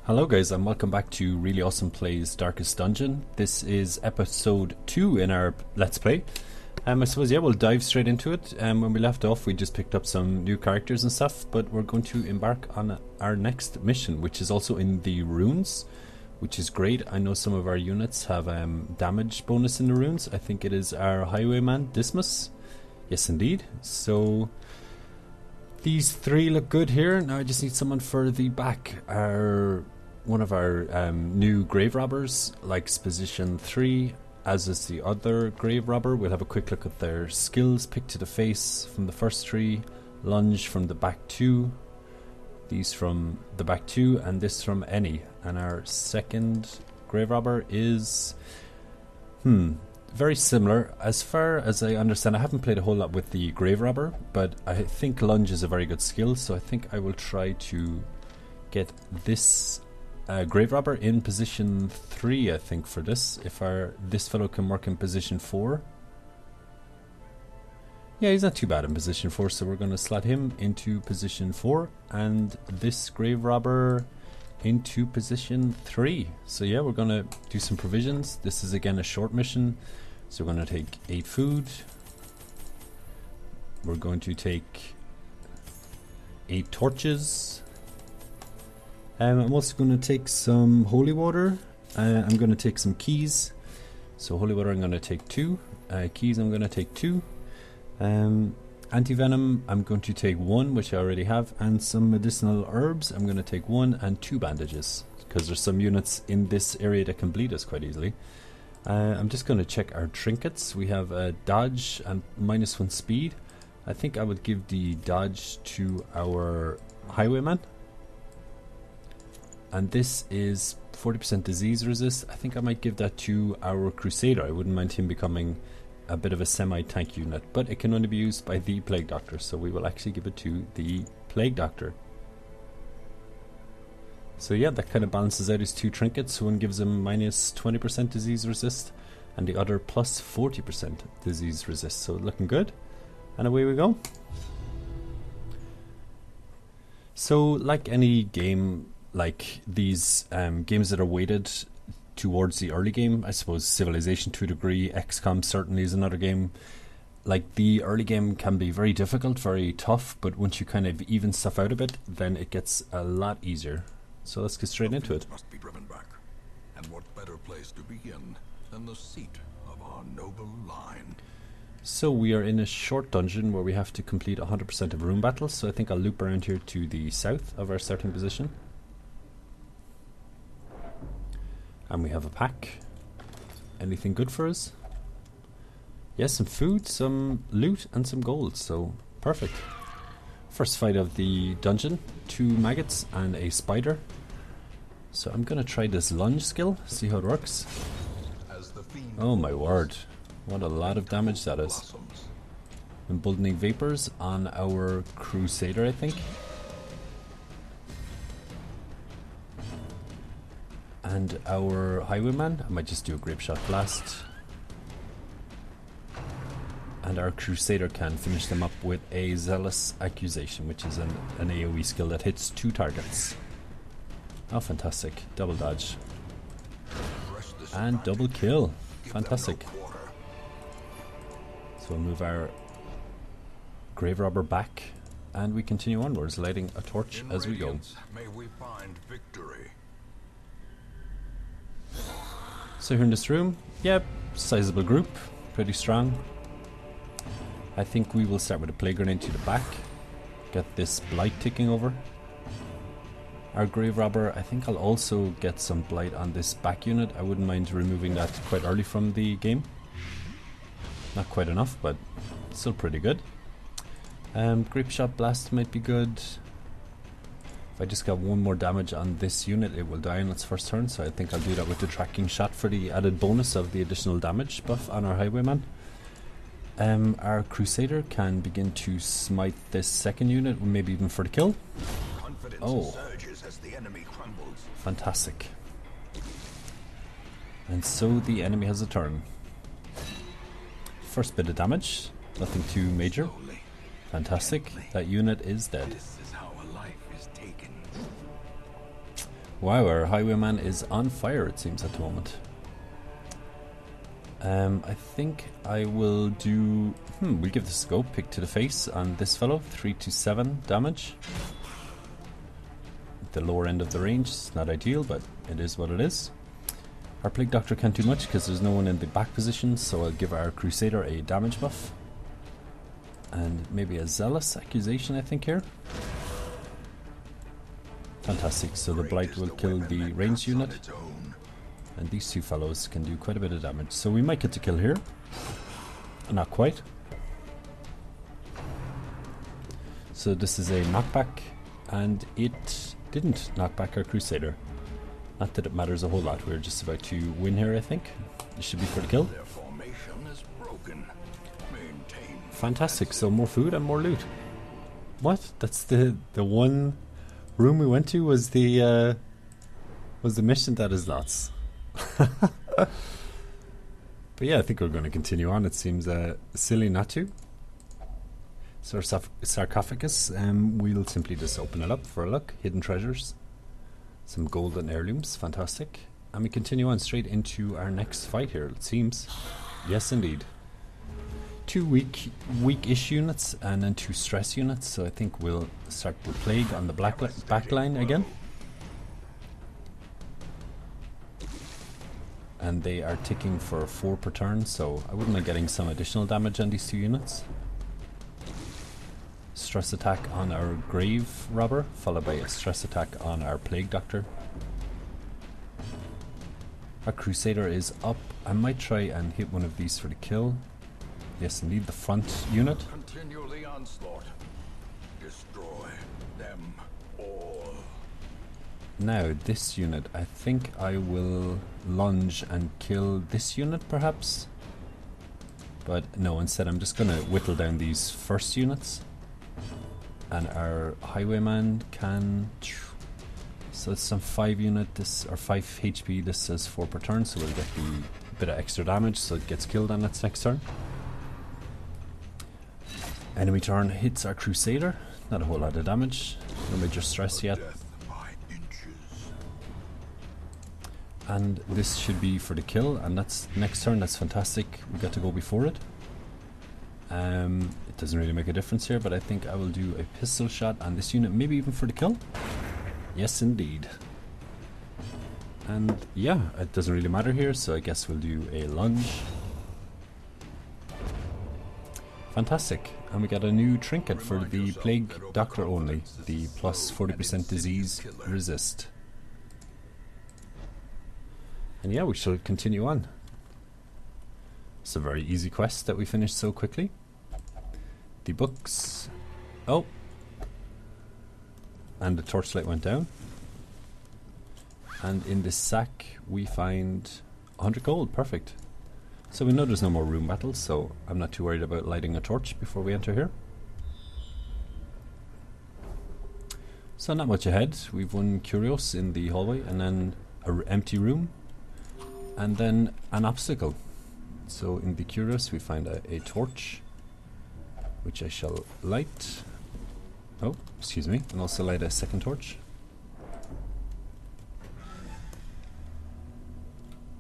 Hello guys and welcome back to Really Awesome Plays Darkest Dungeon. This is episode 2 in our Let's Play. I suppose, yeah, we'll dive straight into it. When we left off we just picked up some new characters and stuff, but we're going to embark on our next mission, which is also in the runes, which is great. I know some of our units have damage bonus in the runes. I think it is our highwayman, Dismas. Yes indeed. So these three look good here. Now I just need someone for the back. One of our new grave robbers likes position 3, as is the other grave robber. We'll have a quick look at their skills. Pick to the face from the first 3, lunge from the back 2, these from the back 2, and this from any. And our second grave robber is very similar. As far as I understand, I haven't played a whole lot with the grave robber, but I think lunge is a very good skill, so I think I will try to get this grave robber in position 3, I think, for this. If this fellow can work in position 4. Yeah, he's not too bad in position 4, so we're going to slot him into position 4 and this grave robber into position 3. So yeah, we're going to do some provisions. This is again a short mission, so we're going to take 8 food. We're going to take 8 torches. I'm also going to take some holy water. I'm going to take some keys. So holy water I'm going to take 2. Keys I'm going to take 2. Anti-venom I'm going to take 1, which I already have. And some medicinal herbs I'm going to take 1, and 2 bandages, because there's some units in this area that can bleed us quite easily. I'm just going to check our trinkets. We have a dodge and -1 speed. I think I would give the dodge to our highwayman. And this is 40% disease resist. I think I might give that to our crusader. I wouldn't mind him becoming a bit of a semi-tank unit, but it can only be used by the plague doctor, so we will actually give it to the plague doctor. So yeah, that kind of balances out his 2 trinkets. One gives him -20% disease resist and the other plus 40% disease resist. So looking good, and away we go. So like any game, like these games that are weighted towards the early game, I suppose Civilization to a degree, XCOM certainly is another game. Like the early game can be very difficult, very tough, but once you kind of even stuff out a bit, then it gets a lot easier. So let's get straight into it. Must be driven back. And what better place to begin than the seat of our noble line? So we are in a short dungeon where we have to complete 100% of room battles, so I think I'll loop around here to the south of our starting position. And we have a pack. Anything good for us? Yes, some food, some loot, and some gold, so perfect. First fight of the dungeon, 2 maggots and a spider. So I'm gonna try this lunge skill, see how it works. Oh my word, what a lot of damage that is. Emboldening vapors on our crusader, I think. And our highwayman, I might just do a grape shot blast. And our crusader can finish them up with a zealous accusation, which is an AoE skill that hits 2 targets. Oh, fantastic. Double dodge. And double kill. Fantastic. So we'll move our grave robber back and we continue onwards, lighting a torch as we go. May we find victory. So here in this room, yep, sizable group, pretty strong. I think we will start with a plague grenade to the back. Get this blight ticking over. Our grave robber, I think I'll also get some blight on this back unit. I wouldn't mind removing that quite early from the game. Not quite enough, but still pretty good. Grape shot blast might be good. If I just got 1 more damage on this unit, it will die on its first turn, so I think I'll do that with the tracking shot for the added bonus of the additional damage buff on our highwayman. Our crusader can begin to smite this second unit, maybe even for the kill. Oh, fantastic. And so the enemy has a turn. First bit of damage, nothing too major. Fantastic, that unit is dead. Wow, our highwayman is on fire, it seems, at the moment. I think I will do... we'll give this a go. Pick to the face on this fellow. 3 to 7 damage. The lower end of the range is not ideal, but it is what it is. Our Plague Doctor can't do much because there's no one in the back position, so I'll give our Crusader a damage buff. And maybe a Zealous Accusation, I think, here. Fantastic, so the Blight will kill the ranged unit. And these two fellows can do quite a bit of damage. So we might get to kill here. Not quite. So this is a knockback, and it didn't knock back our Crusader. Not that it matters a whole lot. We're just about to win here, I think. This should be for the kill. Their formation is broken. Maintain. Fantastic, so more food and more loot. What? That's the one room we went to was the mission. That is lots. But yeah, I think we're going to continue on. It seems silly not to. So our sarcophagus, we'll simply just open it up for a look. Hidden treasures. Some golden heirlooms, fantastic. And we continue on straight into our next fight here, it seems. Yes, indeed. 2 weak-ish units and then 2 stress units. So I think we'll start the plague on the back line again. And they are ticking for 4 per turn, so I wouldn't mind getting some additional damage on these 2 units. Stress attack on our Grave Robber, followed by a stress attack on our Plague Doctor. Our Crusader is up. I might try and hit one of these for the kill. Yes, indeed, the front unit. Continue the onslaught. Destroy them all. Now, this unit, I think I will lunge and kill this unit, perhaps? But no, instead I'm just going to whittle down these first units. And our highwayman can... So it's some 5 unit, this, or 5 HP, this says 4 per turn, so we'll get the bit of extra damage, so it gets killed on its next turn. Enemy turn hits our Crusader, not a whole lot of damage, no major stress yet. And this should be for the kill, and that's next turn, that's fantastic, we got to go before it. It doesn't really make a difference here, but I think I will do a pistol shot on this unit, maybe even for the kill. Yes, indeed. And yeah, it doesn't really matter here, so I guess we'll do a lunge. Fantastic. And we got a new trinket for the Plague Doctor only, the plus 40% disease resist. And yeah, we shall continue on. It's a very easy quest that we finished so quickly. The books. Oh. And the torchlight went down. And in this sack we find 100 gold. Perfect. So we know there's no more room battles, so I'm not too worried about lighting a torch before we enter here. So not much ahead. We've one Curios in the hallway, and then an empty room, and then an obstacle. So in the Curious we find a torch, which I shall light. Oh, excuse me, and also light a second torch.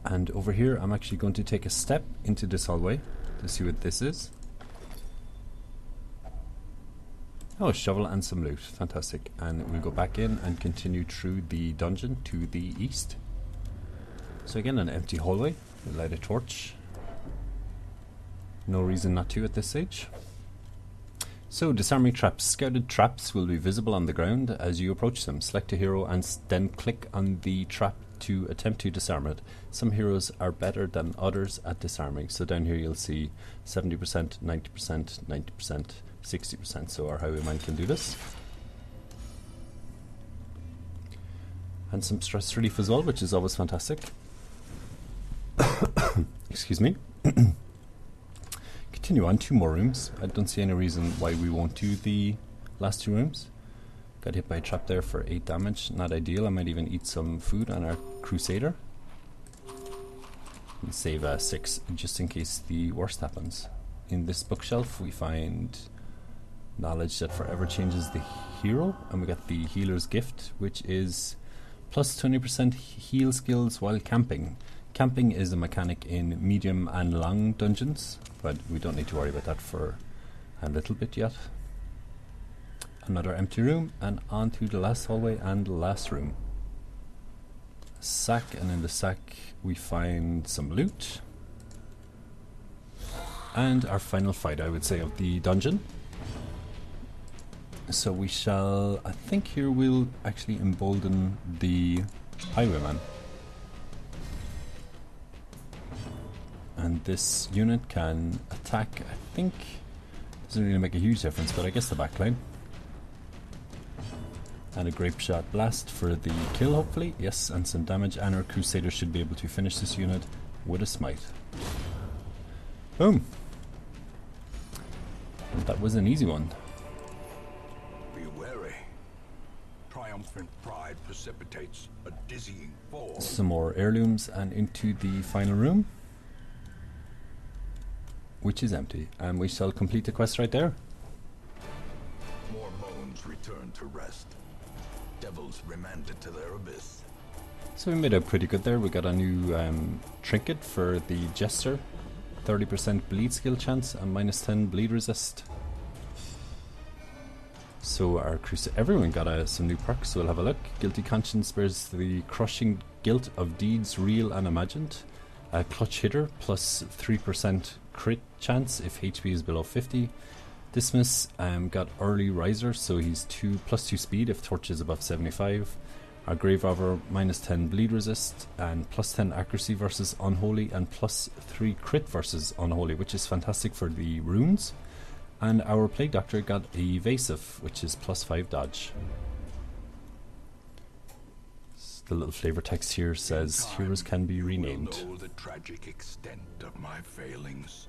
And over here I'm actually going to take a step into this hallway to see what this is. Oh, a shovel and some loot, fantastic. And we'll go back in and continue through the dungeon to the east. So again, an empty hallway, we'll light a torch. No reason not to at this stage. So, disarming traps. Scouted traps will be visible on the ground as you approach them. Select a hero and then click on the trap to attempt to disarm it. Some heroes are better than others at disarming. So down here you'll see 70%, 90%, 90%, 60%. So our highwayman can do this. And some stress relief as well, which is always fantastic. Excuse me. Continue on, 2 more rooms. I don't see any reason why we won't do the last 2 rooms. Got hit by a trap there for 8 damage. Not ideal. I might even eat some food on our Crusader. And save 6 just in case the worst happens. In this bookshelf we find knowledge that forever changes the hero. And we got the healer's gift, which is Plus 20% heal skills while camping. Camping is a mechanic in medium and long dungeons, but we don't need to worry about that for a little bit yet. Another empty room, and on to the last hallway and the last room. A sack, and in the sack we find some loot. And our final fight, I would say, of the dungeon. So we shall, I think here we'll actually embolden the highwayman. And this unit can attack, I think, doesn't really make a huge difference, but I guess the backline. And a grape shot blast for the kill, hopefully. Yes, and some damage, and our crusader should be able to finish this unit with a smite. Boom! And that was an easy one. Be wary. Triumphant pride precipitates a dizzying fall. Some more heirlooms, and into the final room, which is empty, and we shall complete the quest right there. More moans return to rest. Devils remanded to their abyss. So we made out pretty good there. We got a new trinket for the Jester. 30% bleed skill chance and minus 10 bleed resist. So our everyone got some new perks, so we'll have a look. Guilty Conscience bears the crushing guilt of deeds real and imagined. Clutch Hitter plus 3% crit chance if HP is below 50. Dismiss got Early Riser, so he's plus 2 speed if torch is above 75. Our Grave Robber minus 10 bleed resist and plus 10 accuracy versus Unholy and plus 3 crit versus Unholy, which is fantastic for the runes. And our Plague Doctor got Evasive, which is plus 5 dodge. The little flavor text here says heroes can be renamed. Know the tragic extent of my failings.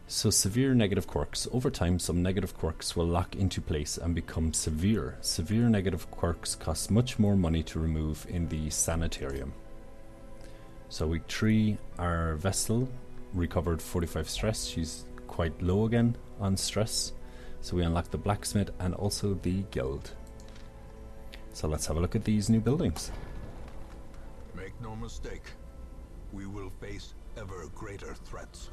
So severe negative quirks. Over time, some negative quirks will lock into place and become severe. Severe negative quirks cost much more money to remove in the sanitarium. So week 3, our Vestal recovered 45 stress. She's quite low again on stress. So we unlock the blacksmith and also the guild. So let's have a look at these new buildings. Make no mistake, we will face ever greater threats.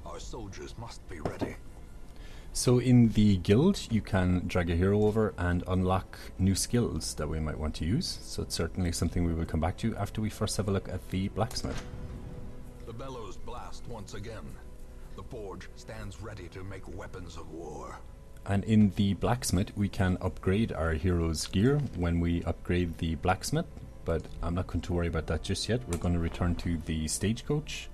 Our soldiers must be ready. So in the guild, you can drag a hero over and unlock new skills that we might want to use. So it's certainly something we will come back to after we first have a look at the blacksmith. The bellows blast once again. The forge stands ready to make weapons of war. And in the blacksmith, we can upgrade our hero's gear when we upgrade the blacksmith. But I'm not going to worry about that just yet. We're going to return to the stagecoach.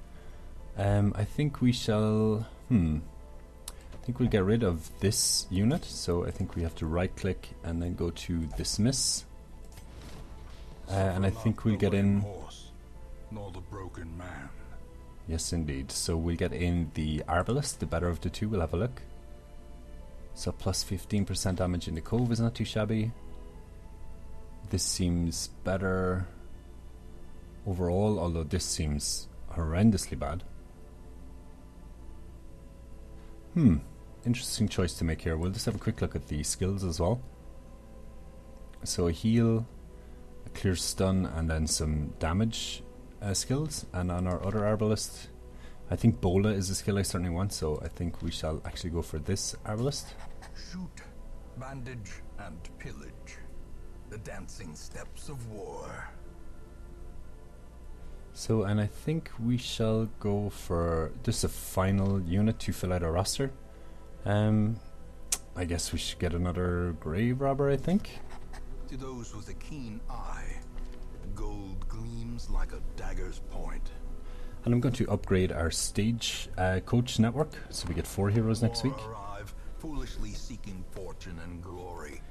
I think we shall... I think we'll get rid of this unit. So I think we have to right click and then go to dismiss. And I think we'll get in... Horse, nor the broken man. Yes, indeed. So we'll get in the Arbalest, the better of the two. We'll have a look. So plus 15% damage in the cove is not too shabby. This seems better overall, although this seems horrendously bad. Interesting choice to make here. We'll just have a quick look at the skills as well. So a heal, a clear stun, and then some damage skills. And on our other Arbalest, I think Bola is a skill I certainly want, so I think we shall actually go for this Arbalest. Shoot, bandage, and pillage. The dancing steps of war. So, and I think we shall go for just a final unit to fill out our roster. I guess we should get another Grave Robber, I think. To those with a keen eye, gold gleams like a dagger's point. And I'm going to upgrade our stage coach network, so we get 4 heroes next week. Arrive, foolishly seeking fortune and glory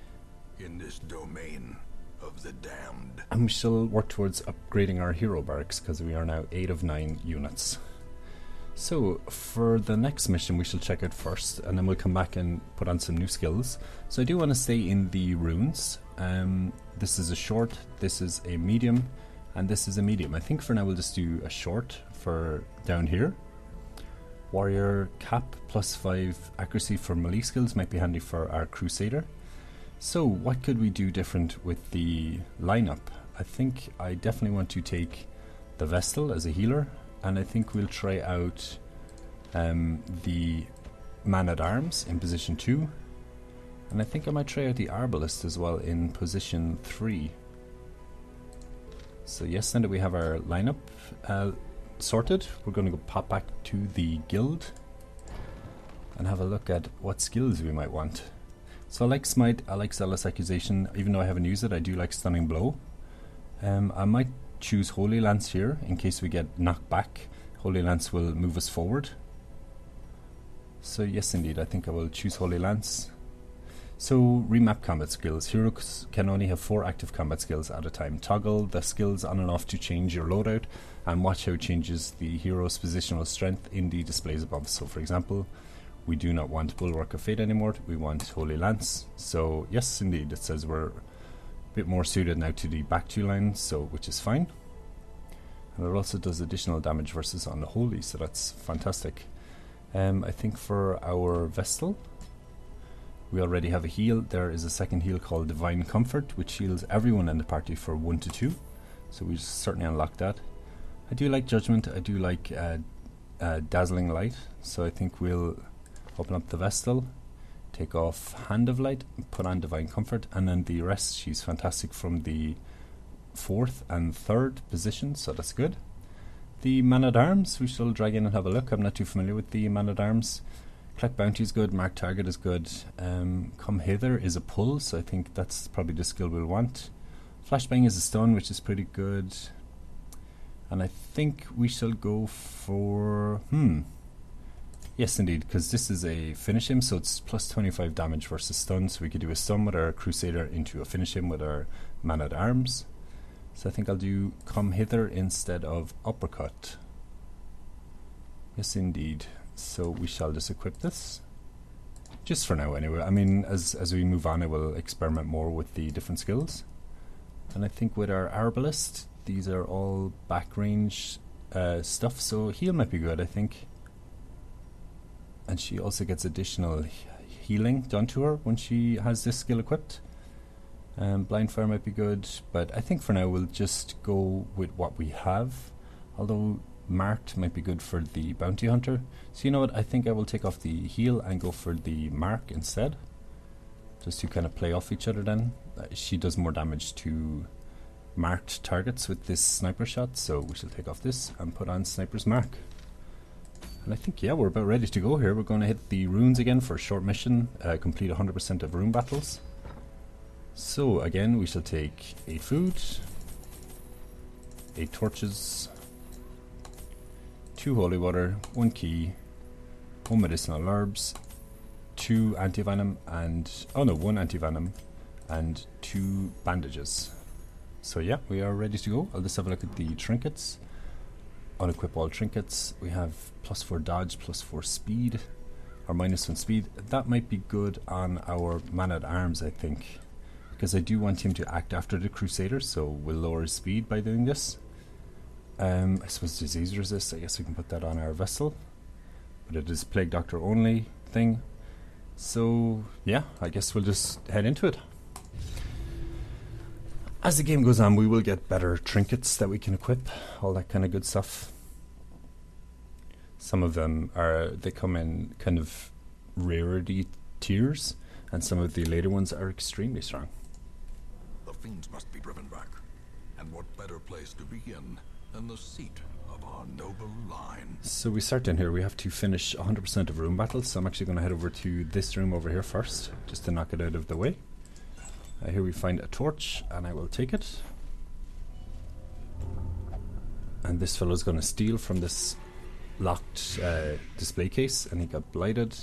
in this domain of the damned. And we shall work towards upgrading our hero barracks, because we are now 8 of 9 units. So for the next mission we shall check out first, and then we'll come back and put on some new skills. So I do want to stay in the runes. This is a short, this is a medium, and this is a medium. I think for now we'll just do a short for down here. Warrior cap plus 5 accuracy for melee skills might be handy for our crusader. So what could we do different with the lineup? I think I definitely want to take the Vestal as a healer, and I think we'll try out the Man-at-Arms in position 2, and I think I might try out the Arbalest as well in position 3. So yes, now that we have our lineup sorted, we're going to go pop back to the guild and have a look at what skills we might want. So I like Smite, I like Zealous Accusation. Even though I haven't used it, I do like Stunning Blow. I might choose Holy Lance here in case we get knocked back. Holy Lance will move us forward. So yes indeed, I think I will choose Holy Lance. So remap combat skills. Heroes can only have 4 active combat skills at a time. Toggle the skills on and off to change your loadout, and watch how it changes the hero's positional strength in the displays above. So for example, we do not want Bulwark of Fate anymore, we want Holy Lance. So yes indeed, it says we're a bit more suited now to the back 2 lines, so which is fine. And it also does additional damage versus on the Holy, so that's fantastic. I think for our Vestal, we already have a heal. There is a second heal called Divine Comfort, which heals everyone in the party for 1 to 2. So we certainly unlock that. I do like Judgment, I do like Dazzling Light, so I think we'll open up the Vestal, take off Hand of Light, put on Divine Comfort, and then the rest, she's fantastic from the 4th and 3rd position, so that's good. The Man-at-Arms, we shall drag in and have a look. I'm not too familiar with the Man-at-Arms. Collect Bounty is good, Mark Target is good. Come Hither is a pull, so I think that's probably the skill we'll want. Flashbang is a stun, which is pretty good. And I think we shall go for... Yes, indeed, because this is a finish him, so it's plus 25 damage versus stun, so we could do a stun with our Crusader into a finish him with our Man-at-Arms. So I think I'll do Come Hither instead of Uppercut. Yes, indeed. So we shall just equip this. Just for now, anyway. I mean, as we move on, I will experiment more with the different skills. And I think with our Arbalest, these are all back range stuff, so heal might be good, I think. And she also gets additional healing done to her when she has this skill equipped. Blind Fire might be good, but I think for now we'll just go with what we have. Although Marked might be good for the Bounty Hunter. So you know what, I think I will take off the heal and go for the Mark instead. Just to kind of play off each other then. She does more damage to marked targets with this sniper shot, so we shall take off this and put on Sniper's Mark. And I think, yeah, we're about ready to go here. We're going to hit the runes again for a short mission, complete 100% of rune battles. So again, we shall take 8 food, 8 torches, 2 holy water, 1 key, 1 medicinal herbs, 2 anti-venom and, 1 anti-venom and 2 bandages. So yeah, we are ready to go. I'll just have a look at the trinkets. Unequip all trinkets. We have +4 dodge, +4 speed, or -1 speed. That might be good on our Man-at-Arms, I think, because I do want him to act after the Crusader, so we'll lower his speed by doing this. I suppose disease resist, I guess we can put that on our Vessel, but it is Plague Doctor only thing. So yeah, I guess we'll just head into it. As the game goes on, we will get better trinkets that we can equip, all that kind of good stuff. Some of them they come in kind of rarity tiers, and some of the later ones are extremely strong. The fiends must be driven back, and what better place to begin than the seat of our noble line. So we start in here. We have to finish 100% of room battles, so I'm actually going to head over to this room over here first, just to knock it out of the way. Here we find a torch, and I will take it. And this fellow's going to steal from this locked display case, and he got blighted.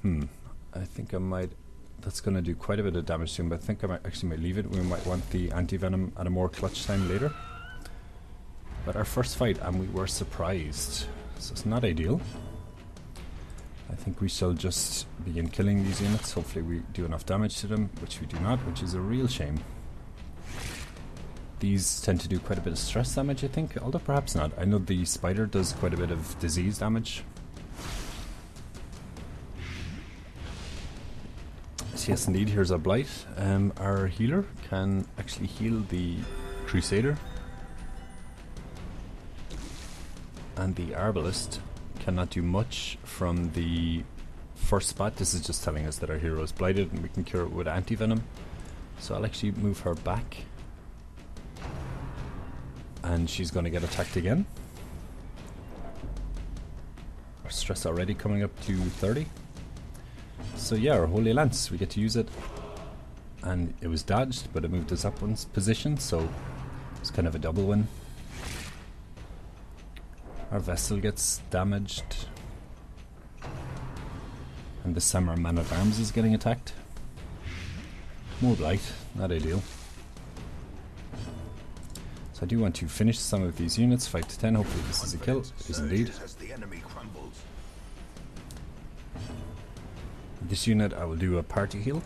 I think I might... That's going to do quite a bit of damage to him, but I think I might actually leave it. We might want the anti-venom at a more clutch time later. But our first fight, and we were surprised. So it's not ideal. I think we shall just begin killing these units. Hopefully we do enough damage to them, which we do not, which is a real shame. These tend to do quite a bit of stress damage, I think, although perhaps not. I know the spider does quite a bit of disease damage. Blight, yes indeed, here's our Blight. Our healer can actually heal the Crusader. And the Arbalist cannot do much from the first spot. This is just telling us that our hero is blighted and we can cure it with anti-venom. So I'll actually move her back. And she's going to get attacked again. Our stress already coming up to 30. So yeah, our Holy Lance, we get to use it. And it was dodged, but it moved us up one position, so it's kind of a double win. Our vessel gets damaged. And this time our man at arms is getting attacked. More Blight, not ideal. So I do want to finish some of these units, 5 to 10, hopefully this is a kill. It is indeed. This unit I will do a party heal.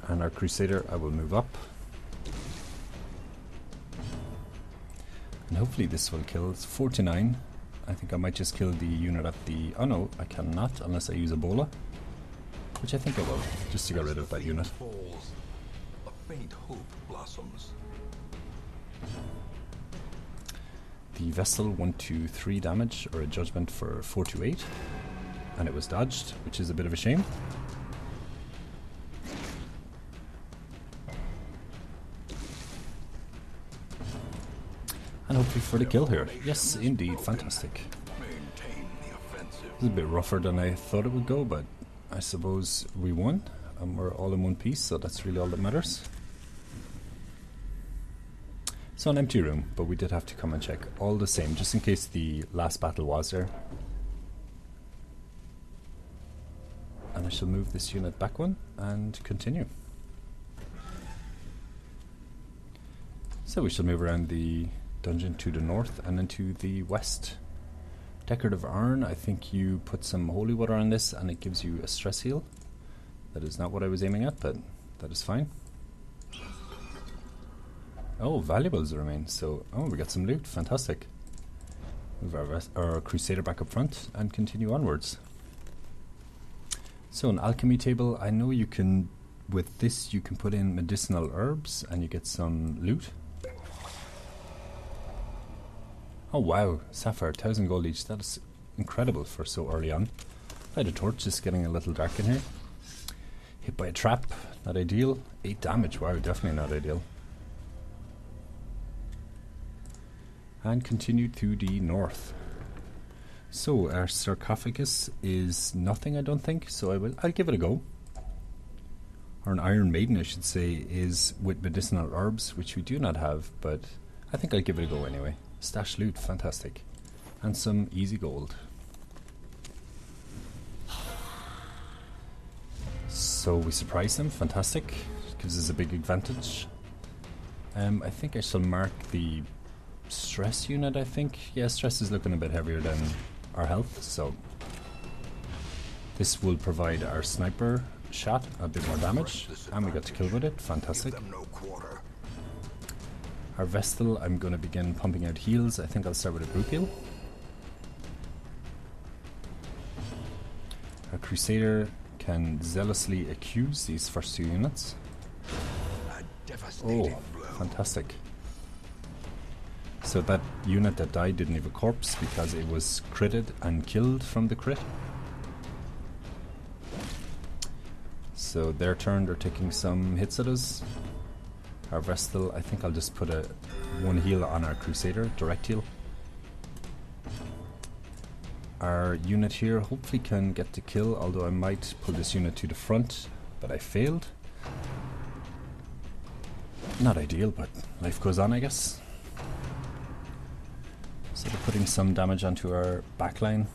And our Crusader I will move up. And hopefully this will kill. It's 49. I think I might just kill the unit at the... Oh no, I cannot unless I use Ebola. Which I think I will, just to get rid of that unit. Falls, a faint hope blossoms. The vessel 1-3 damage, or a judgment for 4-8. And it was dodged, which is a bit of a shame. And hopefully for the kill here. Yes, indeed, fantastic. It was a bit rougher than I thought it would go, but I suppose we won. And we're all in one piece, so that's really all that matters. So an empty room, but we did have to come and check all the same, just in case the last battle was there. And I shall move this unit back one and continue. So we shall move around the dungeon to the north and then to the west. Decorative Iron, I think you put some holy water on this and it gives you a stress heal. That is not what I was aiming at, but that is fine. Oh, valuables remain. So, oh, we got some loot. Fantastic. Move our Crusader back up front and continue onwards. So, an alchemy table. I know you can, with this, you can put in medicinal herbs and you get some loot. Oh, wow. Sapphire, 1,000 gold each. That is incredible for so early on. I had a torch, just getting a little dark in here. Hit by a trap. Not ideal. 8 damage. Wow, definitely not ideal. And continue to the north. So our sarcophagus is nothing, I don't think, so I'll give it a go. Or an Iron Maiden, I should say, is with medicinal herbs, which we do not have, but I think I'll give it a go anyway. Stash loot, fantastic. And some easy gold. So we surprise them, fantastic. Gives us a big advantage. I think I shall mark the stress unit, I think. Yeah, stress is looking a bit heavier than our health, so this will provide our sniper shot a bit more damage, and we got to kill with it. Fantastic. Our Vestal, I'm going to begin pumping out heals. I think I'll start with a group heal. Our Crusader can zealously accuse these first 2 units. Oh, fantastic. So that unit that died didn't have a corpse because it was critted and killed from the crit. So their turn, they're taking some hits at us. Our Vestal, I think I'll just put a 1 heal on our Crusader, direct heal. Our unit here hopefully can get the kill, although I might pull this unit to the front, but I failed. Not ideal, but life goes on, I guess. So they're putting some damage onto our backline.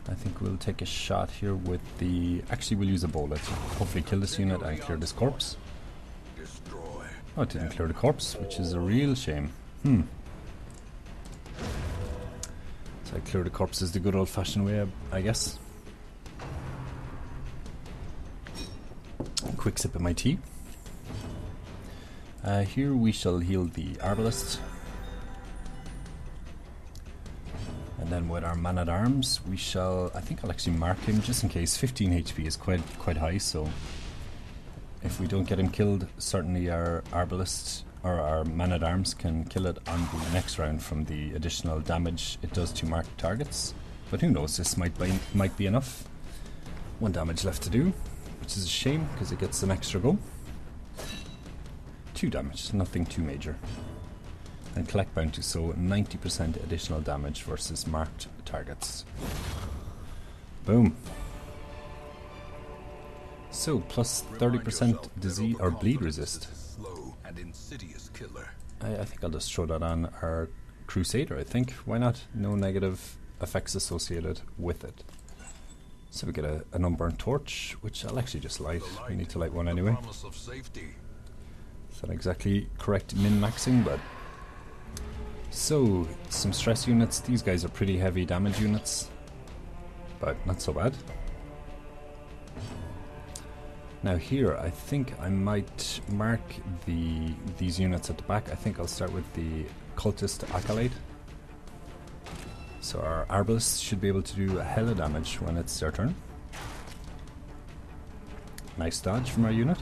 I think we'll take a shot here with the... Actually, we'll use a bullet. Hopefully kill this unit and clear this corpse. Oh, it didn't clear the corpse, which is a real shame. So I clear the corpses the good old-fashioned way, I guess. A quick sip of my tea. Here we shall heal the Arbalist. And then with our man-at-arms, we shall... I think I'll actually mark him just in case. 15 HP is quite high, so... If we don't get him killed, certainly our Arbalest or our man-at-arms can kill it on the next round from the additional damage it does to marked targets. But who knows, this might be enough. 1 damage left to do, which is a shame because it gets some extra go. 2 damage, nothing too major. And collect bounty, so 90% additional damage versus marked targets. Boom. So plus 30% disease or bleed resist. Slow and insidious killer. I think I'll just throw that on our Crusader, I think. Why not? No negative effects associated with it. So we get an unburnt torch, which I'll actually just light. We need to light one anyway. Promise of safety. It's not exactly correct min-maxing, but... So, some stress units. These guys are pretty heavy damage units, but not so bad. Now here, I think I might mark these units at the back. I think I'll start with the Cultist Acolyte. So our Arbalest should be able to do a hell of damage when it's their turn. Nice dodge from our unit.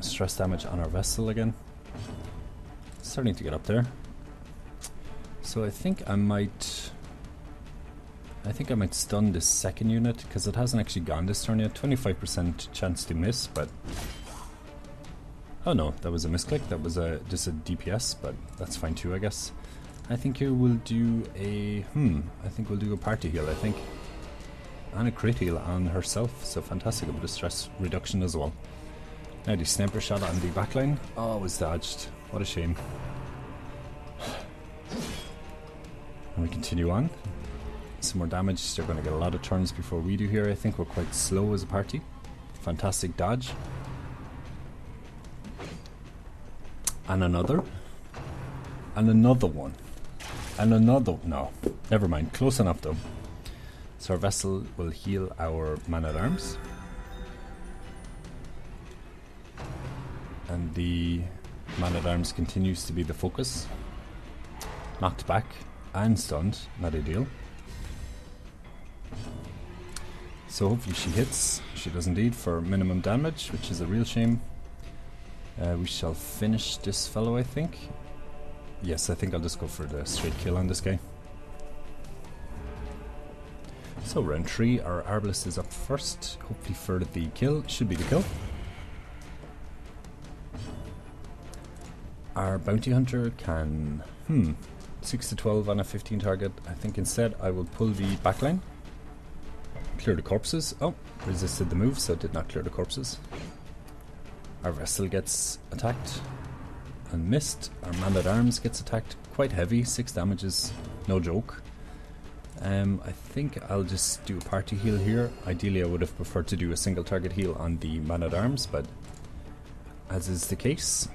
Stress damage on our Vessel again. Starting to get up there. So I think I might stun this second unit because it hasn't actually gone this turn yet. 25% chance to miss, but oh no, that was a misclick. That was just a DPS, but that's fine too, I guess. I think here we'll do a I think we'll do a party heal, I think. And a crit heal on herself, so fantastic, a bit of stress reduction as well. Now the sniper shot on the backline. Oh, it was dodged. What a shame. And we continue on. Some more damage. They're going to get a lot of turns before we do here. I think we're quite slow as a party. Fantastic dodge. And another. And another one. And another. No, never mind. Close enough though. So our Vessel will heal our man-at-arms. And the man-at-arms continues to be the focus. Knocked back and stunned. Not ideal. So hopefully she hits. She does indeed for minimum damage, which is a real shame. We shall finish this fellow, I think. Yes, I think I'll just go for the straight kill on this guy. So round 3, our Arbalest is up first. Hopefully for the kill. Should be the kill. Our Bounty Hunter can... 6 to 12 on a 15 target. I think instead I will pull the backline. Clear the corpses. Oh, resisted the move, so it did not clear the corpses. Our Vessel gets attacked and missed. Our man-at-arms gets attacked. Quite heavy, 6 damages, no joke. I think I'll just do a party heal here. Ideally I would have preferred to do a single target heal on the man-at-arms, but as is the case.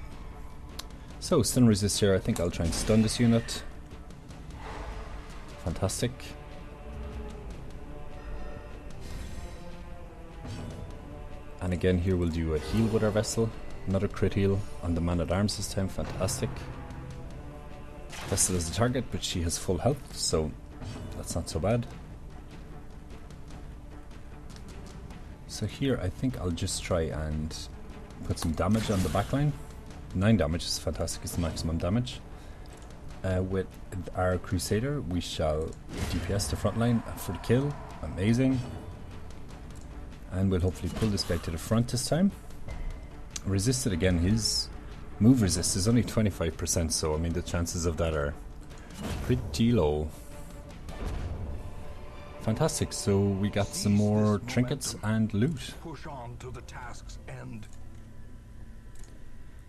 So, stun resist here. I think I'll try and stun this unit. Fantastic. And again here we'll do a heal with our Vessel. Another crit heal on the man-at-arms this time. Fantastic. Vessel is the target, but she has full health, so that's not so bad. So here I think I'll just try and put some damage on the backline. 9 damage is fantastic, it's the maximum damage. With our Crusader we shall DPS the front line for the kill. Amazing. And we'll hopefully pull this guy to the front this time. Resisted again, his move resist is only 25%, so I mean the chances of that are pretty low. Fantastic, so we got some more trinkets and loot. Push on to the task's end.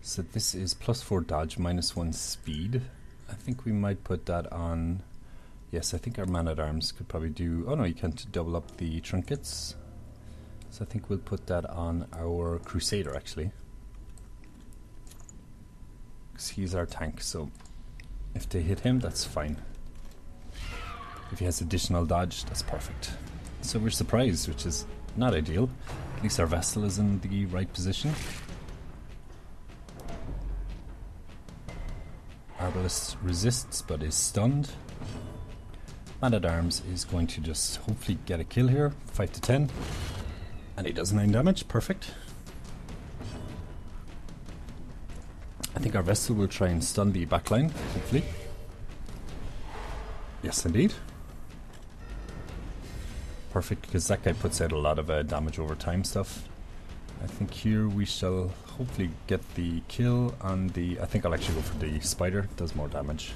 So this is +4 dodge, -1 speed. I think we might put that on... Yes, I think our man-at-arms could probably do... Oh no, you can't double up the trinkets. So I think we'll put that on our Crusader actually. Because he's our tank, so if they hit him, that's fine. If he has additional dodge, that's perfect. So we're surprised, which is not ideal. At least our Vessel is in the right position. Arbalest resists but is stunned. Man-at-Arms is going to just hopefully get a kill here. 5 to 10. And he does 9 damage. Perfect. I think our Vestal will try and stun the backline, hopefully. Yes, indeed. Perfect, because that guy puts out a lot of damage over time stuff. I think here we shall hopefully get the kill on the... I think I'll actually go for the spider. Does more damage.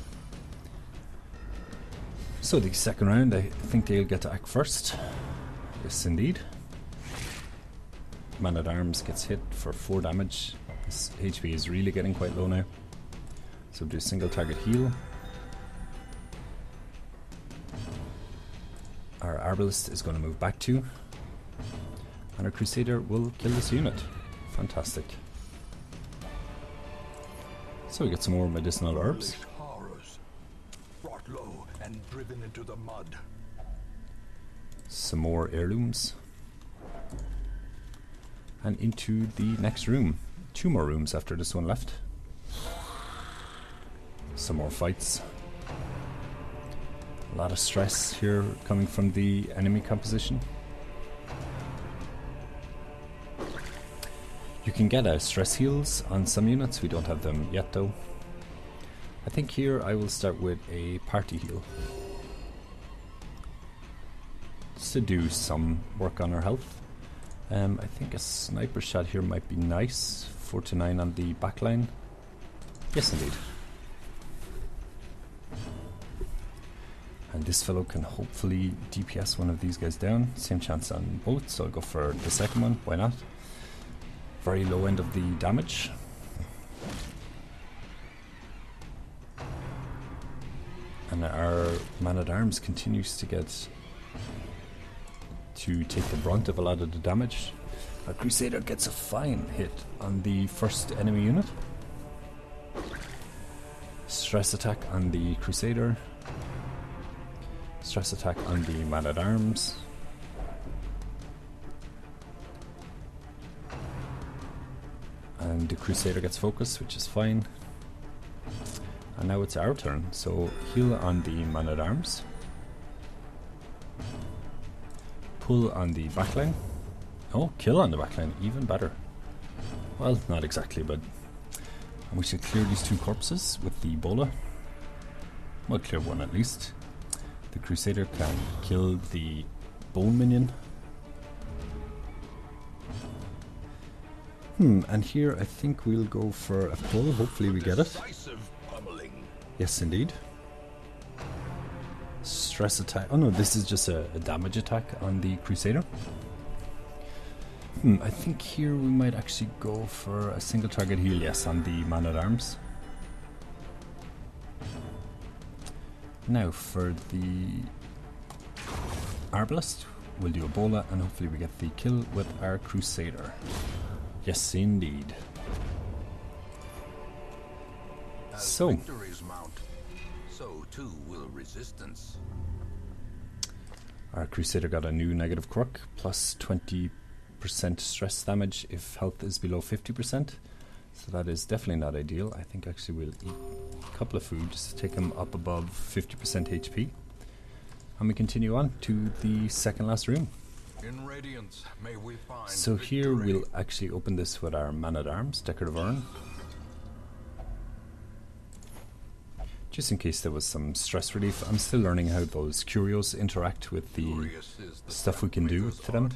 So the second round, I think they'll get to act first. Yes, indeed. Man-at-Arms gets hit for 4 damage. His HP is really getting quite low now. So do a single target heal. Our Arbalest is going to move back 2. And our Crusader will kill this unit. Fantastic. So we get some more medicinal herbs. Horrors, brought low and driven into the mud. Some more heirlooms. And into the next room. 2 more rooms after this one left. Some more fights. A lot of stress here coming from the enemy composition. You can get stress heals on some units. We don't have them yet though. I think here I will start with a party heal. Just to do some work on our health. I think a sniper shot here might be nice. 4 to 9 on the backline. Yes, indeed. And this fellow can hopefully DPS one of these guys down. Same chance on both, so I'll go for the second one. Why not? Very low end of the damage. And our Man-at-Arms continues to take the brunt of a lot of the damage. Our Crusader gets a fine hit on the first enemy unit. Stress attack on the Crusader. Stress attack on the Man-at-Arms. And the Crusader gets focus, which is fine. And now it's our turn, so heal on the Man-at-Arms. Pull on the backline. Oh, kill on the backline, even better. Well, not exactly, but... And we should clear these 2 corpses with the Bola. Well, clear one at least. The Crusader can kill the Bone Minion. And here I think we'll go for a pull. Hopefully we get it. Yes, indeed. Stress attack. Oh no, this is just a damage attack on the Crusader. I think here we might actually go for a single target heal, yes, on the Man-at-Arms. Now for the Arbalest, we'll do a Bola and hopefully we get the kill with our Crusader. Yes, indeed. As victories mount, so too will resistance. Our Crusader got a new negative quirk, plus 20% stress damage if health is below 50%. So that is definitely not ideal. I think actually we'll eat a couple of food just to take him up above 50% HP. And we continue on to the second last room. In Radiance, may we find so victory. Here we'll actually open this with our Man-at-Arms, Deckard of Urn. Just in case there was some stress relief. I'm still learning how those curios interact with the stuff we can do to them.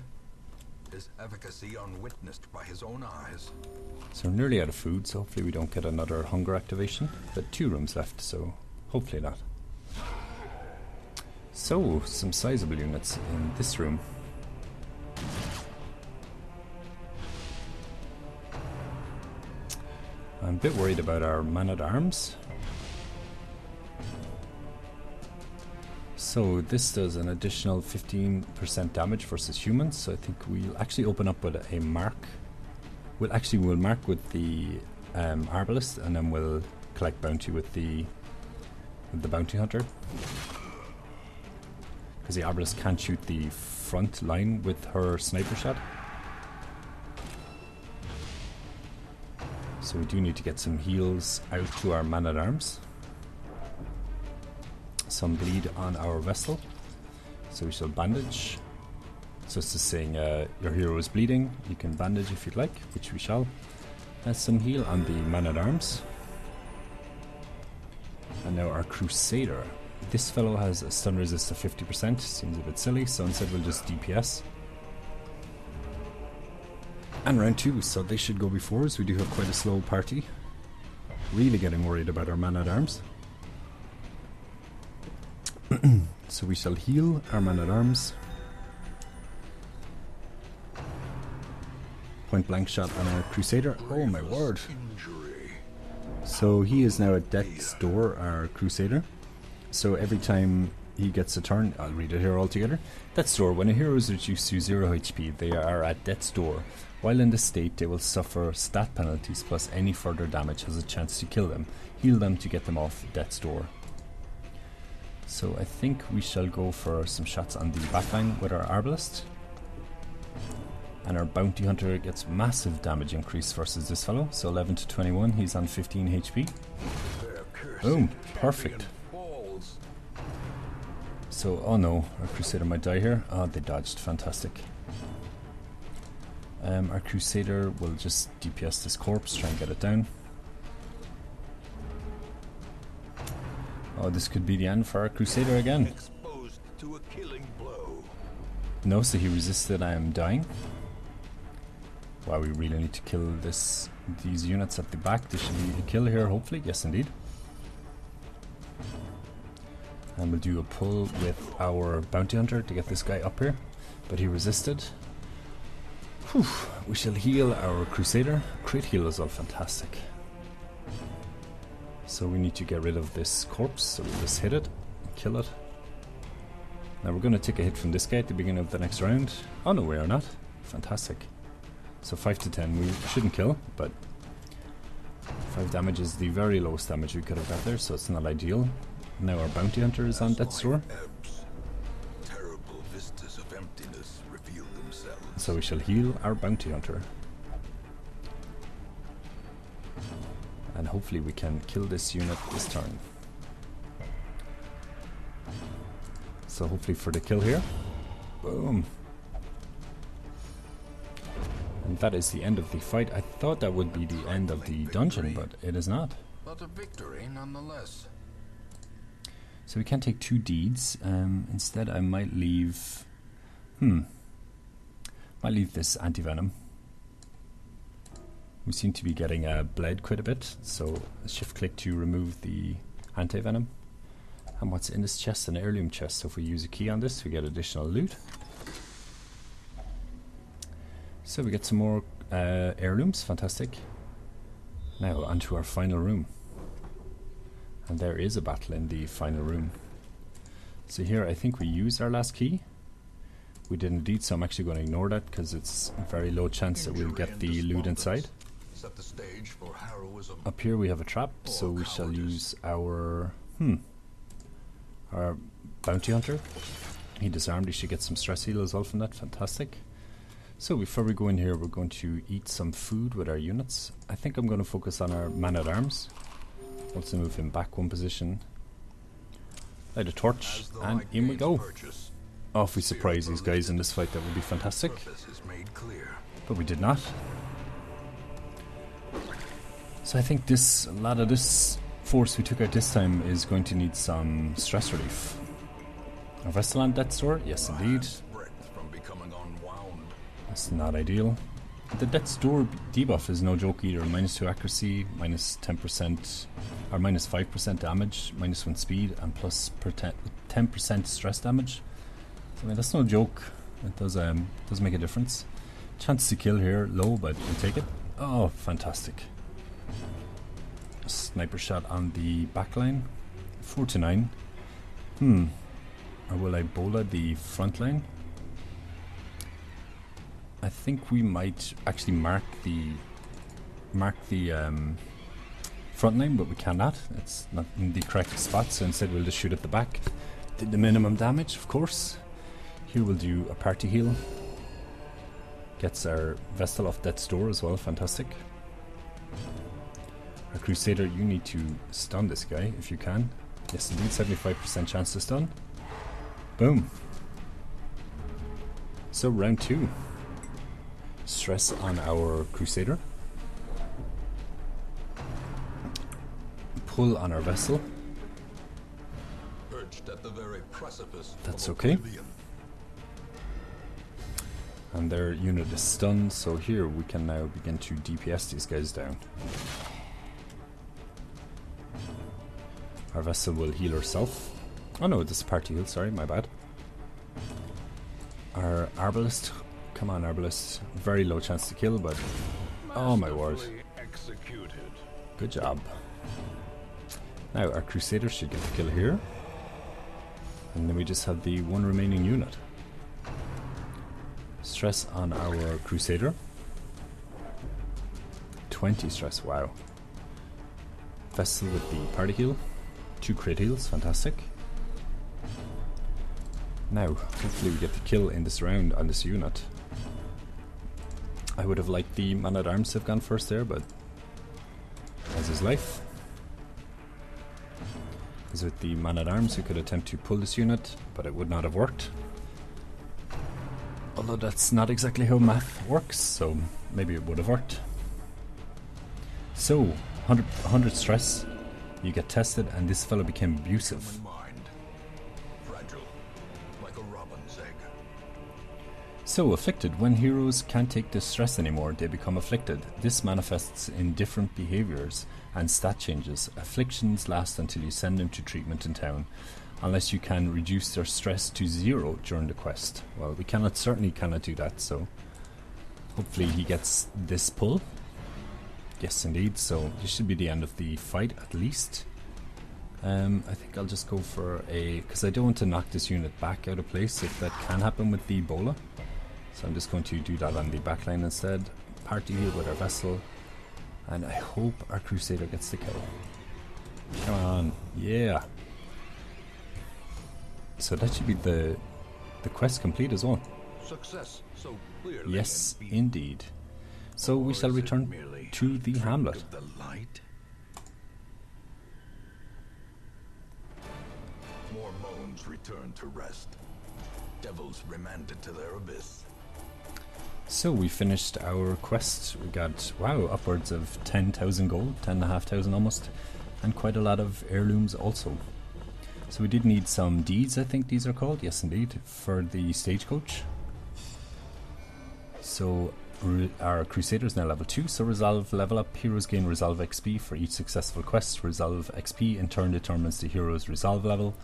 His efficacy unwitnessed by his own eyes. So we're nearly out of food, so hopefully we don't get another hunger activation. But 2 rooms left, so hopefully not. So, some sizable units in this room. I'm a bit worried about our Man-at-Arms. So this does an additional 15% damage versus humans, so I think we'll actually open up with a mark. We'll mark with the Arbalest, and then we'll collect bounty with the bounty hunter. Because the Arbalest can't shoot the front line with her sniper shot. So we do need to get some heals out to our Man-at-Arms. some bleed on our Vestal. So we shall bandage. So it's just saying your hero is bleeding, you can bandage if you'd like, which we shall. Some heal on the man-at-arms. And now our Crusader. This fellow has a stun resist of 50%, seems a bit silly, so instead we'll just DPS. And round 2, so they should go before us. We do have quite a slow party. Really getting worried about our man-at-arms. So we shall heal our man-at-arms. Point blank shot on our Crusader. Oh my word. So he is now at Death's Door, our Crusader. So every time he gets a turn, I'll read it here all together. Death's Door. When a hero is reduced to 0 HP, they are at Death's Door. While in this state, they will suffer stat penalties plus any further damage has a chance to kill them. Heal them to get them off Death's Door. So I think we shall go for some shots on the backline with our Arbalest. And our Bounty Hunter gets massive damage increase versus this fellow. So 11 to 21, he's on 15 HP. Boom, perfect. So, oh no, our Crusader might die here. Oh, they dodged, fantastic. Our Crusader will just DPS this corpse, try and get it down. Oh, this could be the end for our Crusader again. Exposed to a killing blow. No, so he resisted, I am dying. Wow, we really need to kill these units at the back. There should be a kill here, hopefully. Yes, indeed. And we'll do a pull with our Bounty Hunter to get this guy up here. But he resisted. Whew. We shall heal our Crusader. Crit heal is all fantastic. So we need to get rid of this corpse. So we'll just hit it, kill it. Now we're going to take a hit from this guy at the beginning of the next round. Oh no, we are not. Fantastic. So 5 to 10, we shouldn't kill, but 5 damage is the very lowest damage we could have got there, so it's not ideal. Now our Bounty Hunter is on Death's Door. Terrible vistas of emptiness reveal themselves. So we shall heal our Bounty Hunter. And hopefully we can kill this unit this turn. So hopefully for the kill here. Boom. And that is the end of the fight. I thought that would be the end of the dungeon, but it is not. But a victory nonetheless. So we can't take 2 deeds. Instead I might leave... might leave this anti-venom. We seem to be getting bled quite a bit, so shift click to remove the anti-venom. And what's in this chest? An heirloom chest. So if we use a key on this, we get additional loot. So we get some more heirlooms, fantastic. Now onto our final room. And there is a battle in the final room. So here I think we used our last key. We did indeed, so I'm actually going to ignore that because it's a very low chance that we'll get the loot inside. Set the stage for heroism. Up here we have a trap, so we shall use our Bounty Hunter. He disarmed, he should get some stress heal as well from that, fantastic. So before we go in here, we're going to eat some food with our units. I think I'm going to focus on our man-at-arms. Also move him back 1 position. Light a torch, and in we go. Oh, if we surprise these guys in this fight, that would be fantastic. But we did not. So I think a lot of this force we took out this time is going to need some stress relief. Our Vestal on Death's Door? Yes, indeed. That's not ideal. The Death's Door debuff is no joke either. -2 accuracy, minus 10% or minus 5% damage, -1 speed, and plus 10% stress damage. So, I mean, that's no joke. It does make a difference. Chance to kill here low, but we'll take it. Oh, fantastic! Sniper shot on the backline. 4 to 9. Or will I bola the front line? I think we might actually mark the front line, but we cannot. It's not in the correct spot, so instead we'll just shoot at the back. Did the minimum damage, of course. Here we'll do a party heal. Gets our Vestal off Death's Door as well, fantastic. Our Crusader, you need to stun this guy if you can. Yes, indeed, 75% chance to stun. Boom. So round 2. Stress on our Crusader. Pull on our vessel. Perched at the very precipice. That's of okay. oblivion. And their unit is stunned, so here we can now begin to DPS these guys down. Our vessel will heal herself. Oh no, this is party heal, sorry, my bad. Our Arbalest, come on Arbalest, very low chance to kill, but oh my word. Executed. Good job. Now our Crusader should get the kill here. And then we just have the one remaining unit. Stress on our Crusader. 20 stress, wow. Vessel with the party heal. 2 crit heals, fantastic. Now, hopefully we get the kill in this round on this unit. I would have liked the man-at-arms to have gone first there, but as is life. Because with the man-at-arms we could attempt to pull this unit, but it would not have worked. Although that's not exactly how math works, so maybe it would have worked. So, 100 stress, you get tested, and this fellow became abusive. Mind. Fragile. Like a robin's egg. So, afflicted. When heroes can't take the stress anymore, they become afflicted. This manifests in different behaviors and stat changes. Afflictions last until you send them to treatment in town, unless you can reduce their stress to 0 during the quest. Well, we certainly cannot do that, so hopefully he gets this pull. Yes, indeed, so this should be the end of the fight, at least. I think I'll just go for because I don't want to knock this unit back out of place if that can happen with the Ebola. So I'm just going to do that on the backline instead. Party heal with our vessel. And I hope our Crusader gets the kill. Come on, yeah. So that should be the quest complete as well. Success so clearly. Yes, indeed. So we shall return to the hamlet. Of the light. More moans return to rest. Devils remanded to their abyss. So we finished our quest. We got, wow, upwards of 10,000 gold, 10,500 almost, and quite a lot of heirlooms also. So we did need some deeds, I think these are called, yes indeed, for the stagecoach. So our Crusader is now level 2, so resolve level up. Heroes gain resolve XP for each successful quest. Resolve XP in turn determines the hero's resolve level.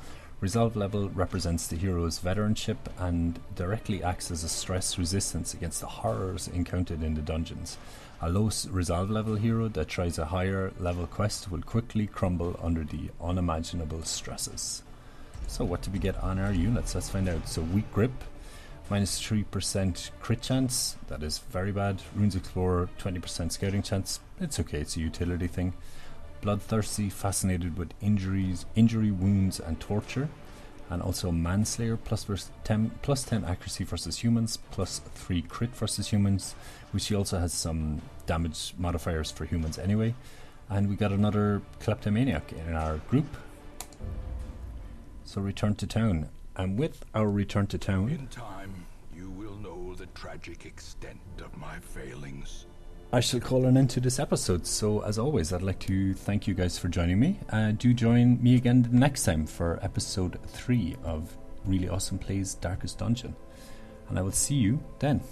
Resolve level represents the hero's veteranship and directly acts as a stress resistance against the horrors encountered in the dungeons. A low resolve level hero that tries a higher level quest will quickly crumble under the unimaginable stresses. So what did we get on our units? Let's find out. So weak grip, minus 3% crit chance, that is very bad. Runes Explorer, 20% scouting chance, it's okay, it's a utility thing. Bloodthirsty, fascinated with injury, wounds and torture. And also Manslayer, plus 10 accuracy versus humans, plus 3 crit versus humans, which he also has some damage modifiers for humans anyway. And we got another Kleptomaniac in our group. So return to town. And with our return to town, In time, you will know the tragic extent of my failings. I shall call an end to this episode. So as always, I'd like to thank you guys for joining me. Do join me again next time for episode 3 of Really Awesome Plays Darkest Dungeon. And I will see you then.